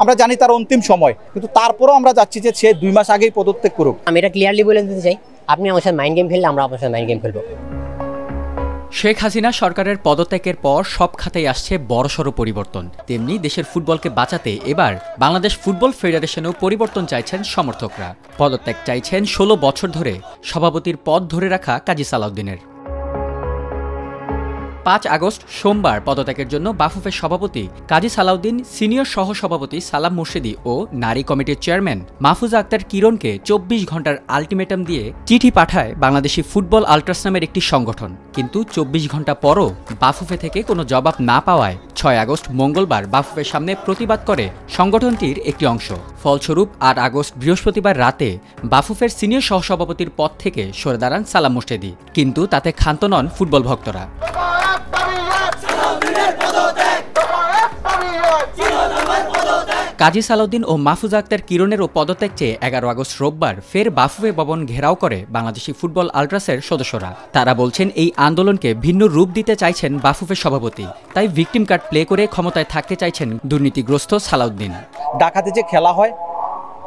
আমরা জানি তার অন্তিম সময়, কিন্তু তারপরেও আমরা যাচ্ছি যে সে 2 মাস আগেই পদত্যাগ করুক। আমি এটা ক্লিয়ারলি বলে দিতে চাই, আপনি আমার সাথে মাইন্ড গেম খেললে আমরা আপনার সাথে মাইন্ড গেম খেলবো। শেখ হাসিনা সরকারের পদত্যাগের পর সব খাতেই আসছে বড়সড় পরিবর্তন। তেমনি দেশের ফুটবলকে বাঁচাতে এবার বাংলাদেশ ফুটবল ফেডারেশনেও পরিবর্তন চাইছেন সমর্থকরা। পদত্যাগ চাইছেন 16 বছর ধরে সভাপতির পদ ধরে রাখা কাজী সালাউদ্দিনের। 5 আগস্ট সোমবার পদত্যাগের জন্য বাফুফের সভাপতি কাজী সালাউদ্দিন, সিনিয়র সহসভাপতি সালাম মুর্শেদি ও নারী কমিটির চেয়ারম্যান মাহফুজা আক্তার কিরণকে 24 ঘন্টার আলটিমেটাম দিয়ে চিঠি পাঠায় বাংলাদেশি ফুটবল আল্ট্রাস নামের একটি সংগঠন। কিন্তু 24 ঘন্টা পরও বাফুফে থেকে কোনো জবাব না পাওয়ায় 6 আগস্ট মঙ্গলবার বাফুফের সামনে প্রতিবাদ করে সংগঠনটির একটি অংশ। ফলস্বরূপ 8 আগস্ট বৃহস্পতিবার রাতে বাফুফের সিনিয়র সহসভাপতির পদ থেকে সরে দাঁড়ান সালাম মুর্শেদি। কিন্তু তাতে ক্ষান্ত নন ফুটবল ভক্তরা। কাজী সালাউদ্দিন ও মাহফুজা আক্তার কিরণেরও পদত্যাগ চেয়ে 11 আগস্ট রোববার ফের বাফুফে ভবন ঘেরাও করে বাংলাদেশি ফুটবল আল্ট্রাসের সদস্যরা। তারা বলছেন এই আন্দোলনকে ভিন্ন রূপ দিতে চাইছেন বাফুফের সভাপতি, তাই ভিকটিম কার্ড প্লে করে ক্ষমতায় থাকতে চাইছেন দুর্নীতিগ্রস্ত সালাউদ্দিন। ঢাকাতে যে খেলা হয়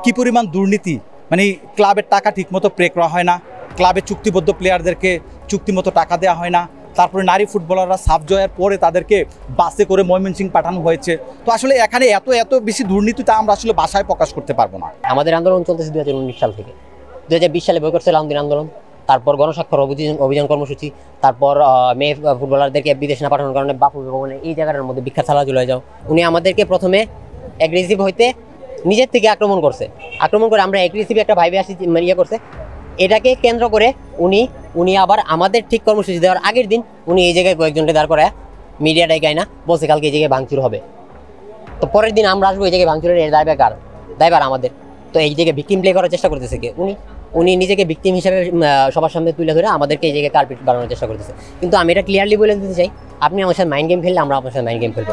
কি পরিমাণ দুর্নীতি, মানে ক্লাবের টাকা ঠিকমতো প্রে করা হয় না, ক্লাবের চুক্তিবদ্ধ প্লেয়ারদেরকে চুক্তিমতো টাকা দেওয়া হয় না, তারপরে নারী ফুটবলাররা সাফ জয়ের পরে তাদেরকে বাসে করে ময়মনসিংহ পাঠানো হয়েছে। তো আসলে এখানে এত বেশি দুর্নীতি তা আমরা আসলে ভাষায় প্রকাশ করতে পারবো না। আমাদের আন্দোলন চলতেছে 2019 সাল থেকে। 2020 সালে বয়কট সালাউদ্দিন আন্দোলন, তারপর গণস্বাক্ষর অভিযান কর্মসূচি, তারপর মেয়ে ফুটবলারদেরকে বিদেশ না পাঠানোর কারণে বাফুফে ভবনে এই জায়গাটার মধ্যে বিখ্যাত ছাড়া চলে যাও। উনি আমাদেরকে প্রথমে অ্যাগ্রেসিভ হইতে নিজের থেকে আক্রমণ করে আমরা অ্যাগ্রেসিভ একটা ভাইবে আসি ইয়ে করছে। এটাকে কেন্দ্র করে উনি আবার আমাদের ঠিক কর্মসূচি দেওয়ার আগের দিন উনি এই জায়গায় কয়েকজনকে দাঁড় করায় মিডিয়া ডাইকায় না বলছে কালকে এই জায়গায় ভাঙচুর হবে। তো পরের দিন আমরা আসবো এই জায়গায় ভাঙচুরের দায়ভার আমাদের। তো এই জায়গায় ভিকটিম প্লে করার চেষ্টা করতেছে কে? উনি নিজেকে ভিকটিম হিসেবে সবার সামনে তুলে ধরে আমাদেরকে এই জায়গায় কার্পেট বানানোর চেষ্টা করতেছে। কিন্তু আমি এটা ক্লিয়ারলি বলে দিতে চাই, আপনি আমার সাথে মাইন্ড গেম খেললে আমরা আপনার সাথে মাইন্ড গেম খেলবো।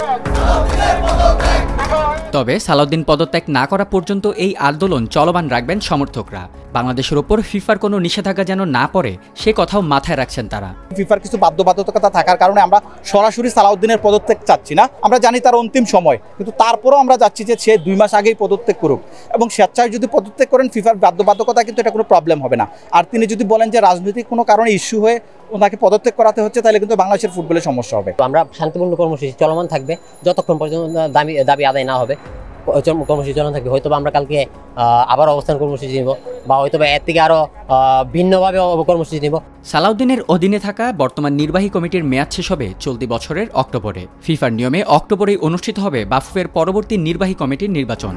তবে সালাউদ্দিন পদত্যাগ না করা পর্যন্ত এই আন্দোলন চলমান রাখবেন সমর্থকরা। বাংলাদেশের ওপর ফিফার কোনো নিষেধাজ্ঞা যেন না পড়ে সে কথাও মাথায় রাখছেন তারা। ফিফার কিছু বাধ্যবাধকতা থাকার কারণে আমরা সরাসরি সালাউদ্দিনের পদত্যাগ চাচ্ছি না। আমরা জানি তার অন্তিম সময়, কিন্তু তারপরেও আমরা যাচ্ছি যে সে 2 মাস আগেই পদত্যাগ করুক, এবং স্বেচ্ছায় যদি পদত্যাগ করেন ফিফার বাধ্যবাধকতা কিন্তু এটা কোনো প্রবলেম হবে না। আর তিনি যদি বলেন যে রাজনৈতিক কোনো কারণে ইস্যু হয়ে ওনাকে পদত্যাগ করাতে হচ্ছে, তাহলে কিন্তু বাংলাদেশের ফুটবলের সমস্যা হবে। আমরা শান্তিপূর্ণ কর্মসূচি চলমান থাকবে যতক্ষণ পর্যন্ত দাবি আদায় না হবে। কর্মসূচি চলমান থাকবে। হয়তো আমরা কালকে আবার অবস্থান কর্মসূচি নিব, বা হয়তো এর থেকে আরো ভিন্নভাবে কর্মসূচি নিব। সালাউদ্দিনের অধীনে থাকা বর্তমান নির্বাহী কমিটির মেয়াদ শেষ হবে চলতি বছরের অক্টোবরে। ফিফার নিয়মে অক্টোবরেই অনুষ্ঠিত হবে বাফুফের পরবর্তী নির্বাহী কমিটির নির্বাচন।